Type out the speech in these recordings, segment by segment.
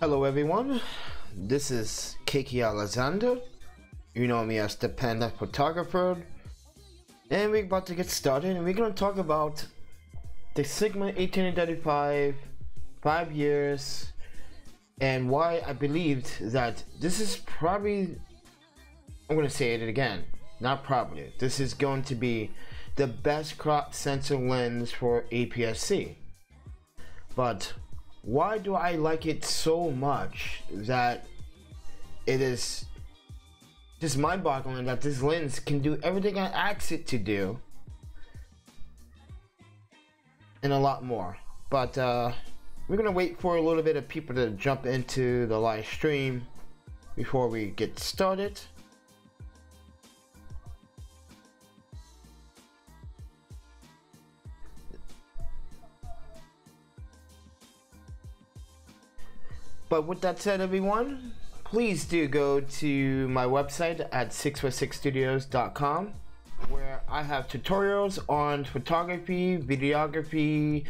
Hello everyone, this is Kiki Alexander. You know me as the Panda Photographer, and we're about to get started, and we're going to talk about the Sigma 1835, 5 years, and why I believed that this is probably, I'm going to say it again, not probably, this is going to be the best crop sensor lens for APS-C. But why do I like it so much that it is just mind-boggling that this lens can do everything I asked it to do and a lot more? But we're gonna wait for a little bit of people to jump into the live stream before we get started. But with that said, everyone, please do go to my website at 646studios.com, where I have tutorials on photography, videography,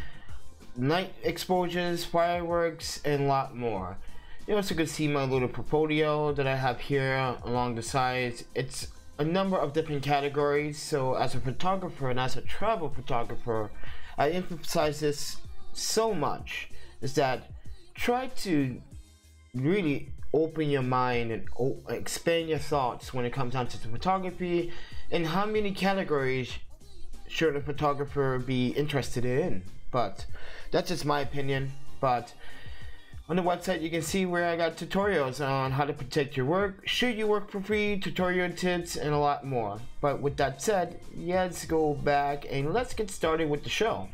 night exposures, fireworks, and a lot more. You also can see my little portfolio that I have here along the sides. It's a number of different categories, so as a photographer and as a travel photographer, I emphasize this so much, is that try to really open your mind and expand your thoughts when it comes down to photography, and how many categories should a photographer be interested in. But that's just my opinion. But on the website you can see where I got tutorials on how to protect your work, should you work for free, tutorial tips, and a lot more. But with that said, let's go back and let's get started with the show.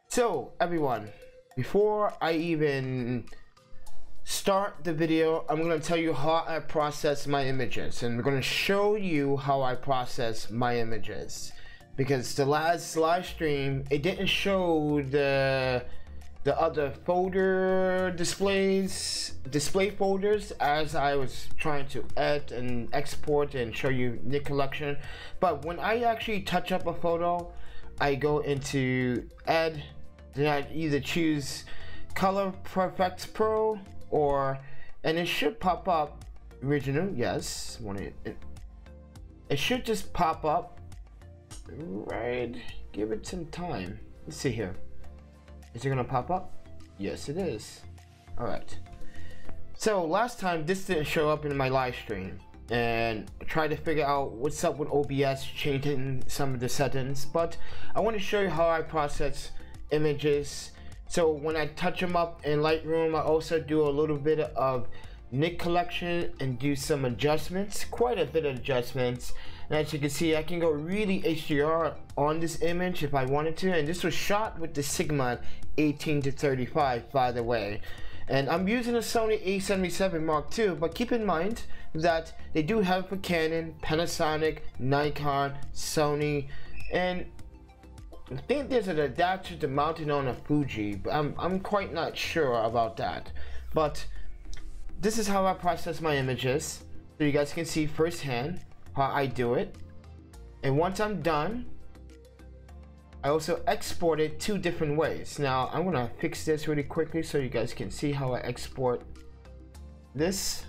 So everyone, before I even start the video, I'm going to tell you how I process my images, and we're going to show you how I process my images, because the last live stream it didn't show the other folder display folders as I was trying to edit and export and show you the collection. But when I actually touch up a photo, I go into add. Then I either choose Color Perfect Pro, and it should pop up original. Yes, it should just pop up. Right, give it some time. Let's see here. Is it gonna pop up? Yes, it is. All right. So last time this didn't show up in my live stream, and I tried to figure out what's up with OBS, changing some of the settings. But I want to show you how I process images. So when I touch them up in Lightroom, I also do a little bit of nick collection and do some adjustments, quite a bit of adjustments. And as you can see, I can go really HDR on this image if I wanted to, and this was shot with the Sigma 18-35, by the way. And I'm using a Sony a77 Mark II, but keep in mind that they do have it for Canon, Panasonic, Nikon, Sony, and I think there's an adapter to mount it on a Fuji, but I'm quite not sure about that. But this is how I process my images, so you guys can see firsthand how I do it. And once I'm done, I also export it 2 different ways. Now I'm gonna fix this really quickly so you guys can see how I export this.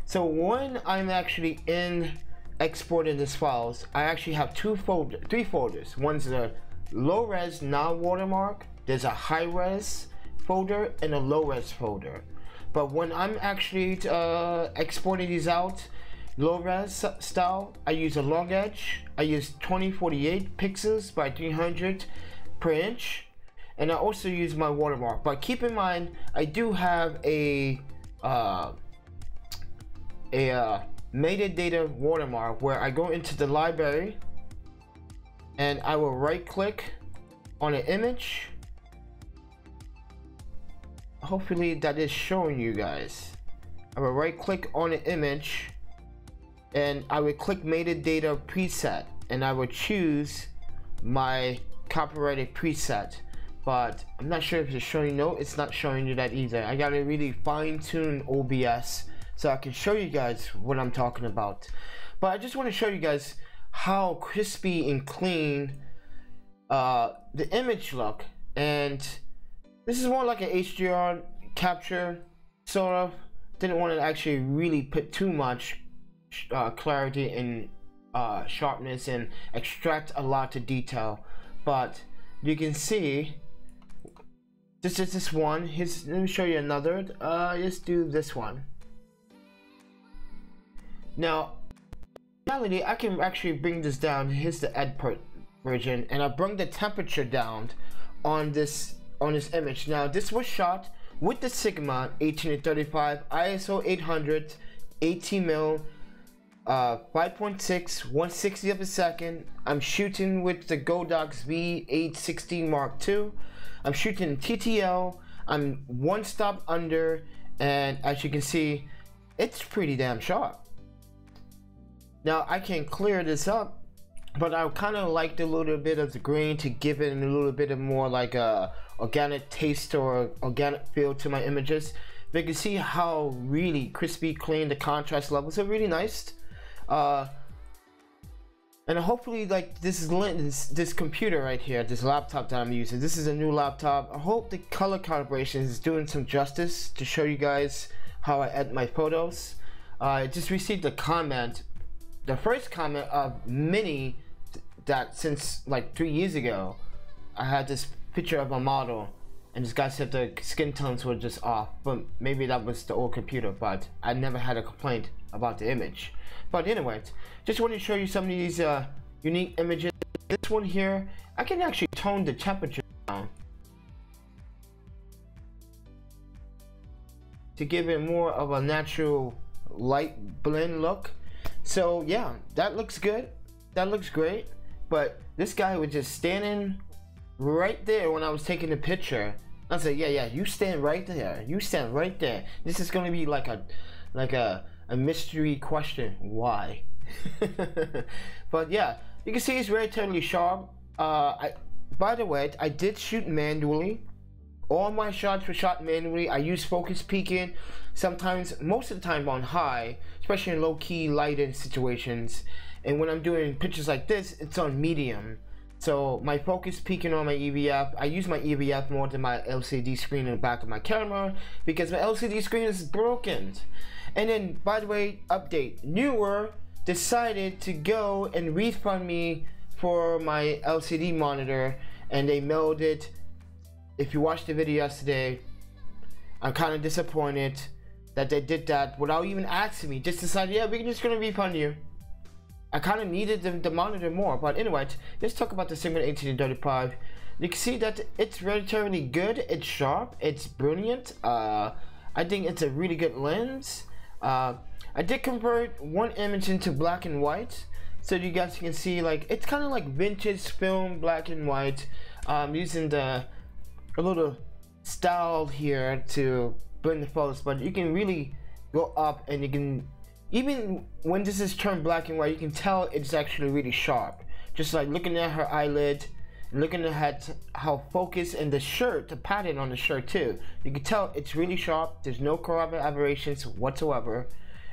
So when I'm actually in exporting these files, I actually have 3 folders. One's a low-res non-watermark, there's a high-res folder, and a low-res folder. But when I'm actually exporting these out low-res style, I use a long edge. I use 2048 pixels by 300 per inch, and I also use my watermark. But keep in mind, I do have a metadata watermark where I go into the library and I will right click on an image. Hopefully that is showing you guys. I will right click on an image and I would click metadata preset, and I would choose my copyrighted preset, but I'm not sure if it's showing. No, it's not showing you that either. I gotta really fine-tune OBS so I can show you guys what I'm talking about. But I just want to show you guys how crispy and clean the image look, and this is more like an HDR capture, sort of. Didn't want to actually really put too much clarity and sharpness and extract a lot of detail, but you can see this is this one. Let me show you another. Let's do this one. Now, in reality, I can actually bring this down. Here's the edit version, and I bring the temperature down on this image. Now, this was shot with the Sigma 18-35 ISO 800 18mm 5.6 1/60 of a second. I'm shooting with the Godox V860 Mark II. I'm shooting TTL. I'm one stop under, and as you can see, it's pretty damn sharp. Now I can clear this up, but I kind of liked a little bit of the grain to give it a little bit of more like a organic taste or organic feel to my images. But you can see how really crispy clean the contrast levels are really nice. And hopefully, like this computer right here, this laptop that I'm using, this is a new laptop. I hope the color calibration is doing some justice to show you guys how I edit my photos. I just received a comment, the first comment of many that since like 3 years ago. I had this picture of a model, and this guy said the skin tones were just off, but maybe that was the old computer, but I never had a complaint about the image. But anyway, just want to show you some of these unique images. This one here, I can actually tone the temperature down to give it more of a natural light blend look. So yeah, that looks good, that looks great. But this guy was just standing right there when I was taking the picture. I said, yeah, you stand right there, you stand right there. This is gonna be like a mystery question, why? But yeah, you can see it's relatively sharp. By the way, I did shoot manually. All my shots were shot manually. I use focus peaking, sometimes, most of the time on high, especially in low-key lighting situations. And when I'm doing pictures like this, it's on medium. So my focus peaking on my EVF, I use my EVF more than my LCD screen in the back of my camera because my LCD screen is broken. And then, by the way, update, Newer decided to go and refund me for my LCD monitor, and they mailed it. If you watched the video yesterday, I'm kind of disappointed that they did that without even asking me. Just decided, yeah, we're just gonna refund you. I kind of needed the monitor more, but anyway, let's talk about the Sigma 18-35. You can see that it's relatively good, it's sharp, it's brilliant. I think it's a really good lens. I did convert one image into black and white, so you guys can see, like, it's kind of like vintage film black and white. Using a little style here to blend the photos, but you can really go up, and you can, even when this is turned black and white, you can tell it's actually really sharp. Just like looking at her eyelid, looking at how focused, and the shirt, the pattern on the shirt too, you can tell it's really sharp. There's no color aberrations whatsoever,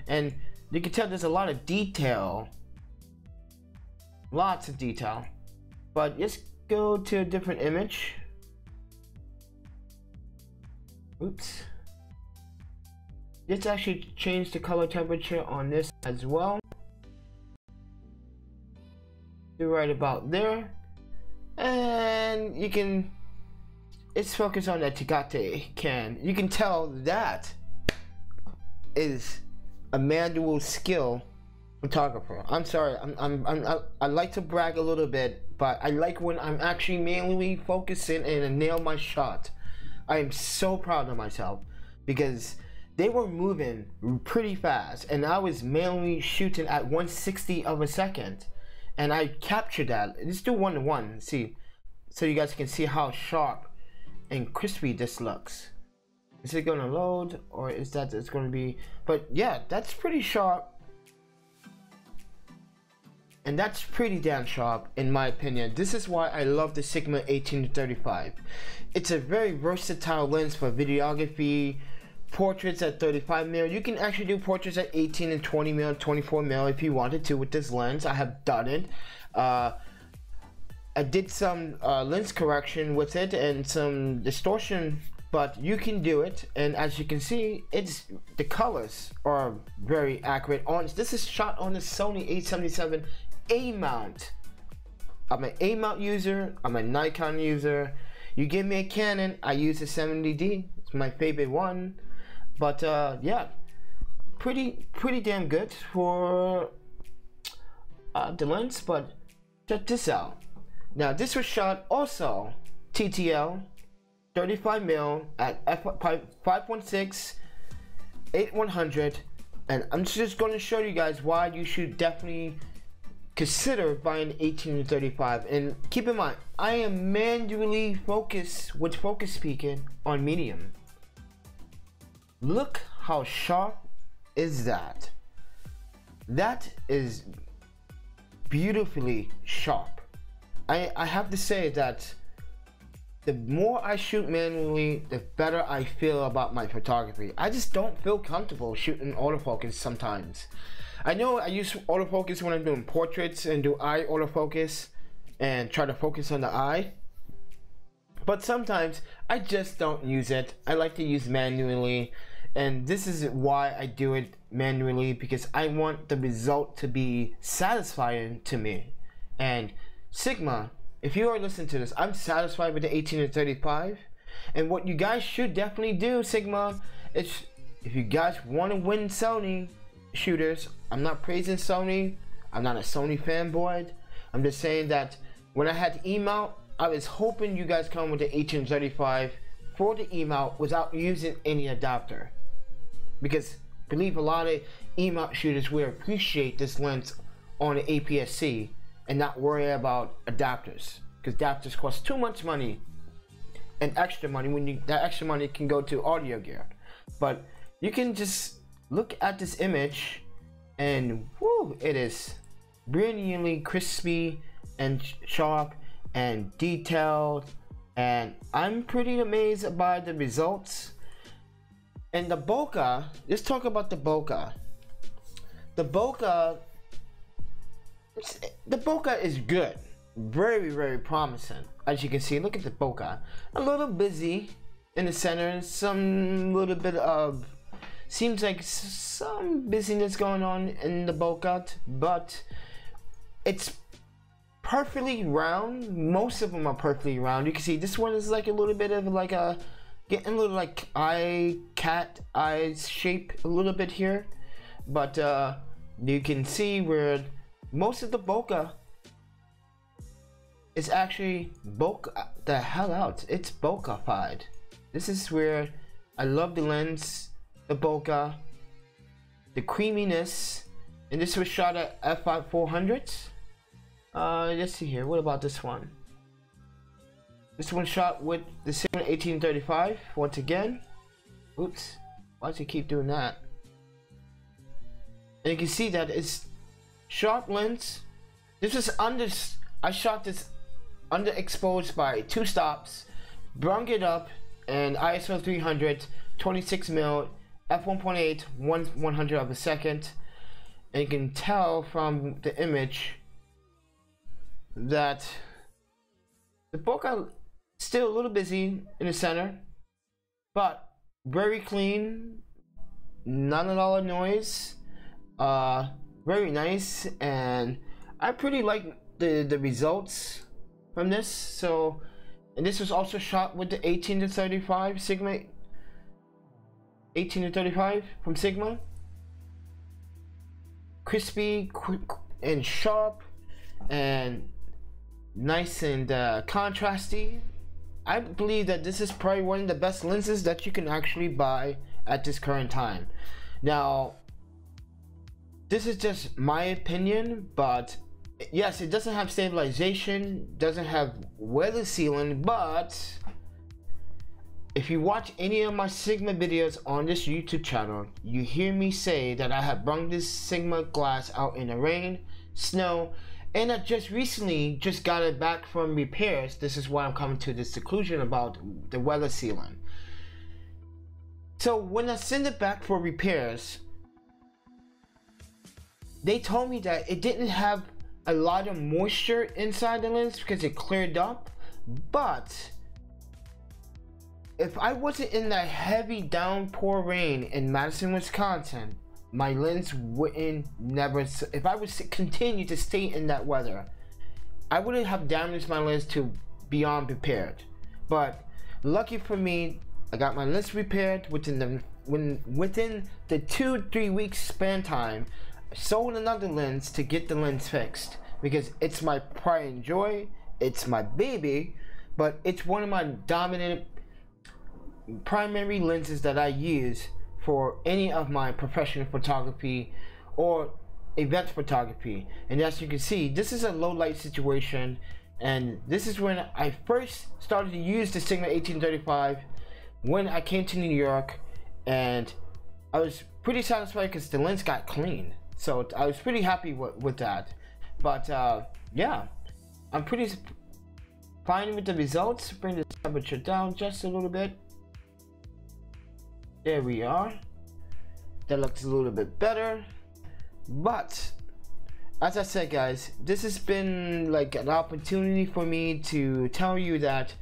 and you can tell there's a lot of detail, lots of detail. But let's go to a different image. Oops. Let's actually change the color temperature on this as well. Do right about there. And you can, it's focused on the Tigate can. You can tell that is a manual skill photographer. I'm sorry, I like to brag a little bit, but I like when I'm actually manually focusing and nail my shot. I am so proud of myself because they were moving pretty fast, and I was manually shooting at 1/60 of a second, and I captured that. Let's do 1:1, see, so you guys can see how sharp and crispy this looks. Is it gonna load, or is that it's gonna be? But yeah, that's pretty sharp. and that's pretty damn sharp in my opinion. This is why I love the Sigma 18-35. It's a very versatile lens for videography, portraits at 35mm. You can actually do portraits at 18 and 20mm, 24mm if you wanted to with this lens. I have done it. I did some lens correction with it and some distortion, but you can do it. And as you can see, the colors are very accurate. This is shot on the Sony 877 A mount. I'm an A mount user. I'm a Nikon user. You give me a Canon, I use a 70D. It's my favorite one. But yeah, pretty damn good for the lens. But check this out. Now this was shot also TTL 35mm at f5.6 8-100, and I'm just going to show you guys why you should definitely consider buying 18-35. And keep in mind, I am manually focused with focus peaking on medium. Look how sharp is that. That is beautifully sharp. I have to say that the more I shoot manually, the better I feel about my photography. I just don't feel comfortable shooting autofocus sometimes. I know I use autofocus when I'm doing portraits and do eye autofocus and try to focus on the eye. But sometimes I just don't use it. I like to use manually, and this is why I do it manually, because I want the result to be satisfying to me. And Sigma, if you are listening to this, I'm satisfied with the 18-35. And what you guys should definitely do, Sigma, is if you guys want to win Sony shooters, I'm not praising Sony, I'm not a Sony fanboy. I'm just saying that when I had the E-mount, I was hoping you guys come with the 18-35 for the E-mount without using any adapter. Because believe a lot of E-mount shooters will appreciate this lens on the APS-C and not worry about adapters, because adapters cost too much money and extra money when that extra money can go to audio gear. But you can just look at this image and whoo, it is brilliantly crispy and sharp and detailed, and I'm pretty amazed by the results. And the bokeh, let's talk about the bokeh. The bokeh is good, very promising. As you can see, look at the bokeh. A little busy in the center, some little bit of, seems like some busyness going on in the bokeh, but it's perfectly round. Most of them are perfectly round. You can see this one is like a little bit of like a, getting a little like cat eyes shape a little bit here, but you can see where most of the bokeh is actually bokeh the hell out. It's bokeh-fied. This is where I love the lens, the bokeh, the creaminess, and this was shot at f/400. Let's see here. What about this one? This one shot with the Sigma 18-35 once again. Oops, why does it keep doing that? And you can see that it's sharp lens. This is I shot this underexposed by 2 stops, brung it up, and ISO 300, 26mm, f1.8, 1/100 of a second. And you can tell from the image that the bokeh still a little busy in the center, but very clean, none at all noise, very nice, and I pretty like the results from this. So, and this was also shot with the 18-35 Sigma 18-35 from Sigma. Crispy and sharp and nice and contrasty. I believe that this is probably one of the best lenses that you can actually buy at this current time. Now, this is just my opinion, but yes, it doesn't have stabilization, doesn't have weather sealing, but if you watch any of my Sigma videos on this YouTube channel, you hear me say that I have brung this Sigma glass out in the rain, snow, And I just recently got it back from repairs. This is why I'm coming to this conclusion about the weather sealing. So when I send it back for repairs, they told me that it didn't have a lot of moisture inside the lens because it cleared up. But if I wasn't in that heavy downpour rain in Madison, Wisconsin, my lens wouldn't if I was to continue to stay in that weather, I wouldn't have damaged my lens to beyond repaired. But lucky for me, I got my lens repaired within the 2-3 weeks span time. I sold another lens to get the lens fixed because it's my pride and joy, it's my baby, but it's one of my dominant primary lenses that I use for any of my professional photography or event photography. And as you can see, this is a low light situation, and this is when I first started to use the Sigma 1835 when I came to New York, and I was pretty satisfied because the lens got clean, so I was pretty happy with that. But yeah, I'm pretty fine with the results. Bring the temperature down just a little bit. There we are. That looks a little bit better. But as I said, guys, this has been like an opportunity for me to tell you that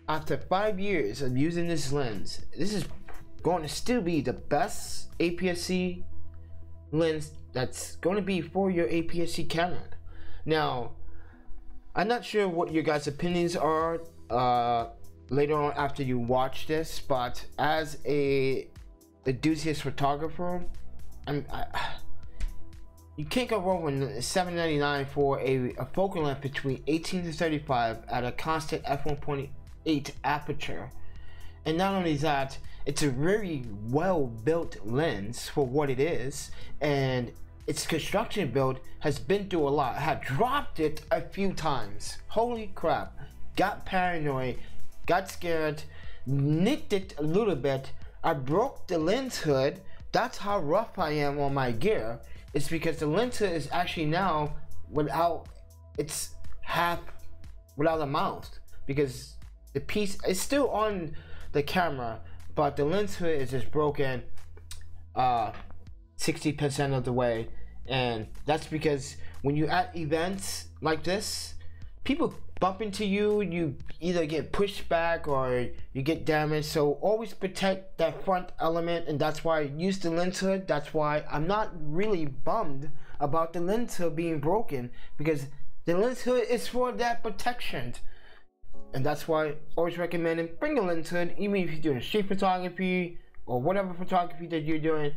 after 5 years of using this lens, this is going to still be the best aps-c lens that's going to be for your aps-c camera. Now, I'm not sure what your guys' opinions are later on after you watch this, but as a enthusiast photographer, you can't go wrong with $7.99 for a focal length between 18 to 35 at a constant f1.8 aperture. And not only that, it's a very well built lens for what it is, and its construction build has been through a lot. I had dropped it a few times. Holy crap, got paranoid, got scared, nicked it a little bit. I broke the lens hood. That's how rough I am on my gear. It's because the lens hood is actually now without a mouth, because the piece is still on the camera, but the lens hood is just broken 60% of the way. And that's because when you're at events like this, people bump into you, you either get pushed back or you get damaged. So always protect that front element, and that's why I use the lens hood. That's why I'm not really bummed about the lens hood being broken, because the lens hood is for that protection. And that's why I always recommend bring a lens hood, even if you're doing street photography or whatever photography that you're doing.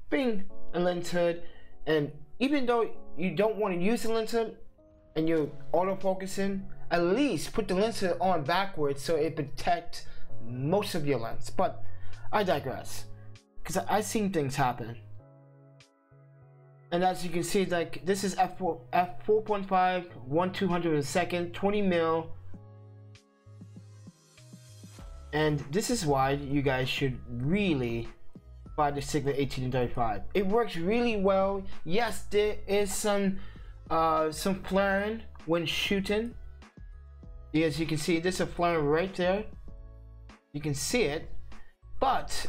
Bring a lens hood, and even though you don't want to use the lens hood and you're autofocusing, at least put the lens hood on backwards so it protects most of your lens. But I digress, because I've seen things happen. And as you can see, like, this is f4.5 1/200 a second, 20 mil. And this is why you guys should really buy the Sigma 1835. It works really well. Yes, there is some flaring when shooting. As you can see, there's a flare right there. You can see it, but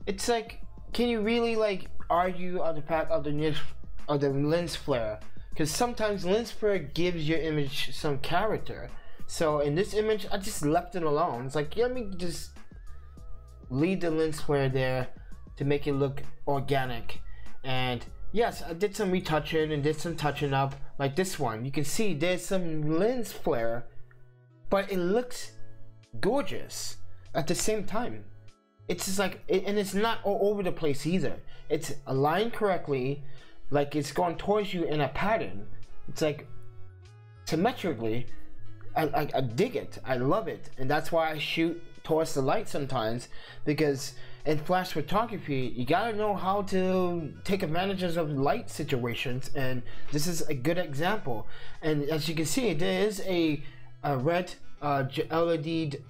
it's like, can you really like argue on the fact of the lens flare? Because sometimes lens flare gives your image some character. So in this image, I just left it alone. It's like, let me just leave the lens flare there to make it look organic. And yes, I did some retouching and did some touching up, like this one. You can see there's some lens flare, but it looks gorgeous at the same time. It's just like, and it's not all over the place either. It's aligned correctly, like it's going towards you in a pattern. It's like symmetrically. I dig it. I love it, and that's why I shoot towards the light sometimes, because in flash photography you gotta know how to take advantages of light situations, and this is a good example. And as you can see, there is a red LED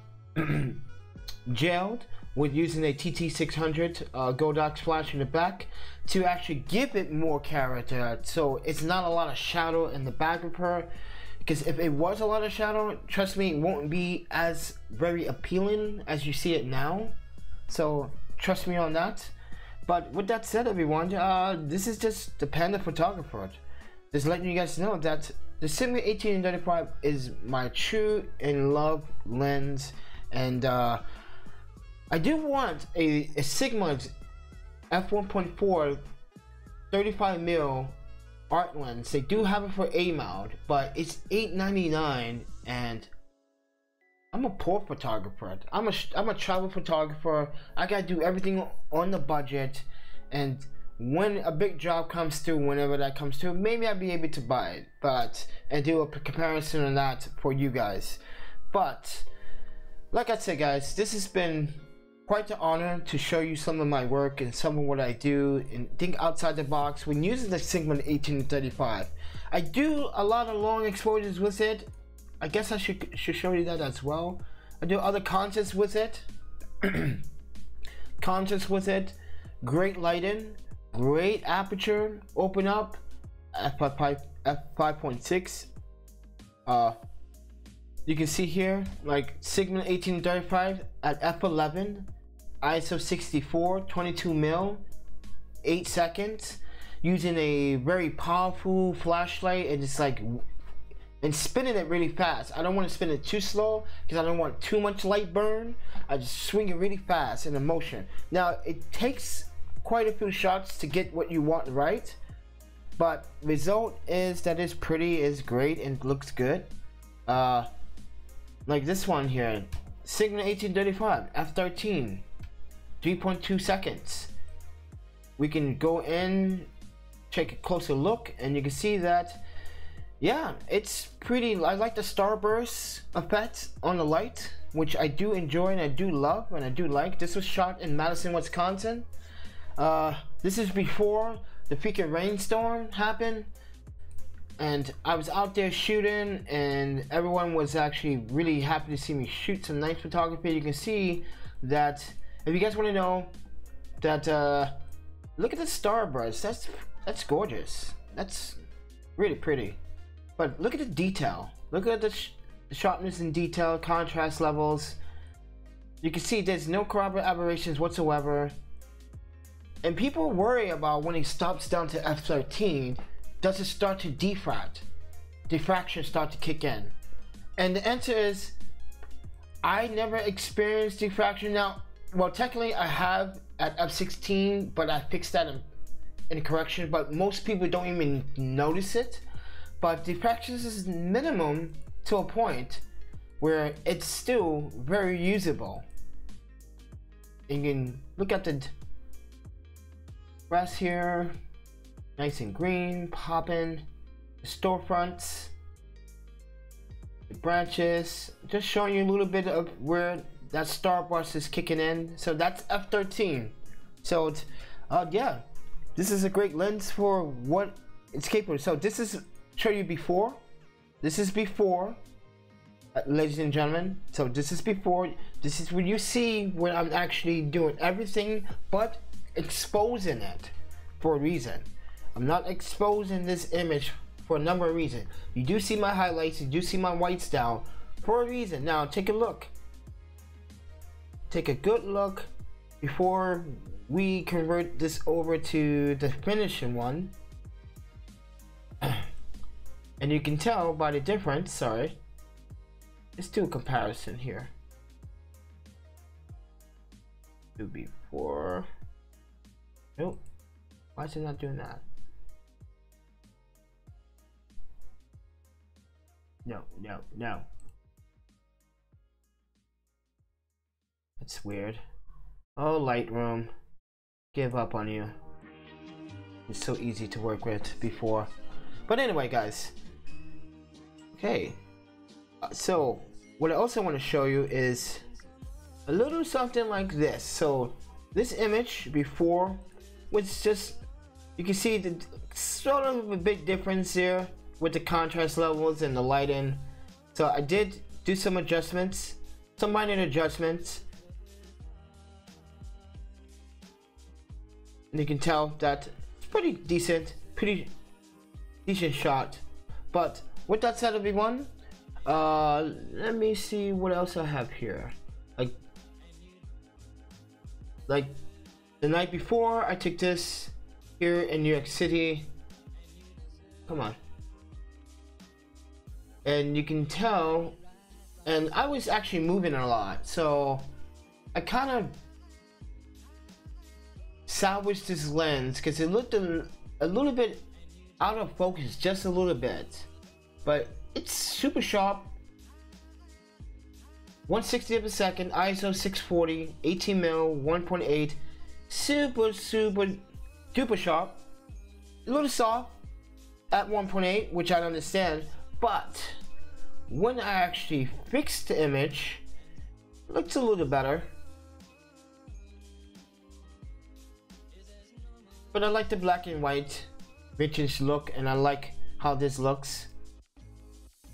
gelled with using a TT600 Godox flash in the back to actually give it more character, so it's not a lot of shadow in the back of her. Because if it was a lot of shadow, trust me, it won't be as very appealing as you see it now. So trust me on that. But with that said, everyone, this is just the Panda Photographer. Just letting you guys know that the Sigma 1835 is my true and love lens, and I do want a Sigma F1.8 35mm art lens. They do have it for A mount, but it's $8.99, and I'm a poor photographer. I'm a travel photographer. I gotta do everything on the budget, and when a big job comes through, whenever that comes through, maybe I'll be able to buy it, and do a comparison on that for you guys. But like I said, guys, this has been quite an honor to show you some of my work and some of what I do and think outside the box when using the Sigma 1835. I do a lot of long exposures with it. I guess I should show you that as well. I do other contests with it. Great lighting, great aperture, open up, f5.6. You can see here, like Sigma 1835 at f11, ISO 64, 22mm, 8 seconds, using a very powerful flashlight, and it's like, and spinning it really fast. I don't want to spin it too slow because I don't want too much light burn. I just swing it really fast in the motion. Now it takes quite a few shots to get what you want right, but result is that it's pretty, is great, and looks good. Like this one here, Sigma 1835 f13, 3.2 seconds. We can go in, take a closer look, and you can see that, yeah, it's pretty. I like the starburst effect on the light, which I do enjoy and I do love and I do like. This was shot in Madison, Wisconsin. This is before the freaking rainstorm happened, and I was out there shooting, and everyone was actually really happy to see me shoot some nice photography. You can see that, if you guys want to know that, look at the starburst. That's gorgeous. That's really pretty. But look at the detail. Look at the sharpness and detail, contrast levels. You can see there's no corroborative aberrations whatsoever. And people worry about when it stops down to f13, does it start to diffract? Diffraction start to kick in? And the answer is, I never experienced diffraction. Now, well, technically I have at f16, but I fixed that in correction, but most people don't even notice it. But diffraction is minimum to a point where it's still very usable. You can look at the grass here, nice and green, popping, the storefronts, the branches, just showing you a little bit of where that starburst is kicking in. So that's f13. So yeah, this is a great lens for what it's capable. So this is show you before. This is before, ladies and gentlemen. So this is before. This is when you see when I'm actually doing everything but exposing it for a reason. I'm not exposing this image for a number of reasons. You do see my highlights, you do see my whites down for a reason. Now take a look. Take a good look before we convert this over to the finishing one. And you can tell by the difference, sorry. Let's do a comparison here. Do before. Nope. Why is it not doing that? No. That's weird. Oh, Lightroom. Give up on you. It's so easy to work with before. But anyway, guys. Okay. So, what I also want to show you is a little something like this. So, this image before was just, you can see the sort of a big difference here with the contrast levels and the lighting. So I did do some adjustments, some minor adjustments. And you can tell that it's pretty decent shot. But with that said, everyone, let me see what else I have here. Like the night before, I took this here in New York City. Come on. And you can tell, and I was actually moving a lot, so I kind of salvaged this lens because it looked a little bit out of focus, just a little bit, but it's super sharp. 1/60th of a second, ISO 640, 18mm, 1.8, super duper sharp. A little soft at 1.8, which I understand, but when I actually fixed the image, it looks a little better. But I like the black and white vintage look, and I like how this looks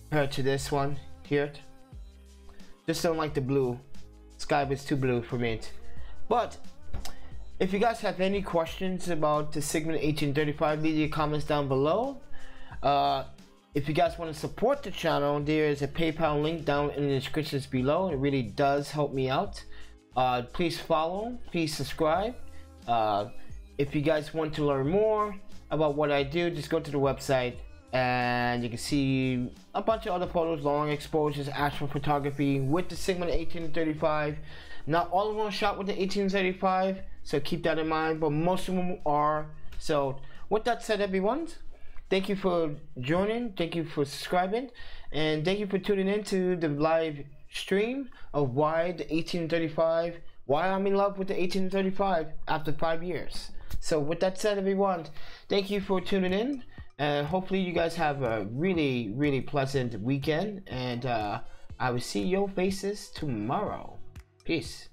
compared to this one here. Just don't like the blue. Sky was too blue for me. But if you guys have any questions about the Sigma 1835, leave your comments down below. If you guys want to support the channel, there is a PayPal link down in the descriptions below. It really does help me out. Please follow, please subscribe. If you guys want to learn more about what I do, just go to the website and you can see a bunch of other photos, long exposures, actual photography with the Sigma 1835. Not all of them are shot with the 1835, so keep that in mind, but most of them are. So with that said, everyone, thank you for joining, thank you for subscribing, and thank you for tuning in to the live stream of why the 1835, why I'm in love with the 1835 after 5 years. So with that said, everyone, thank you for tuning in, and hopefully you guys have a really pleasant weekend, and I will see your faces tomorrow. Peace.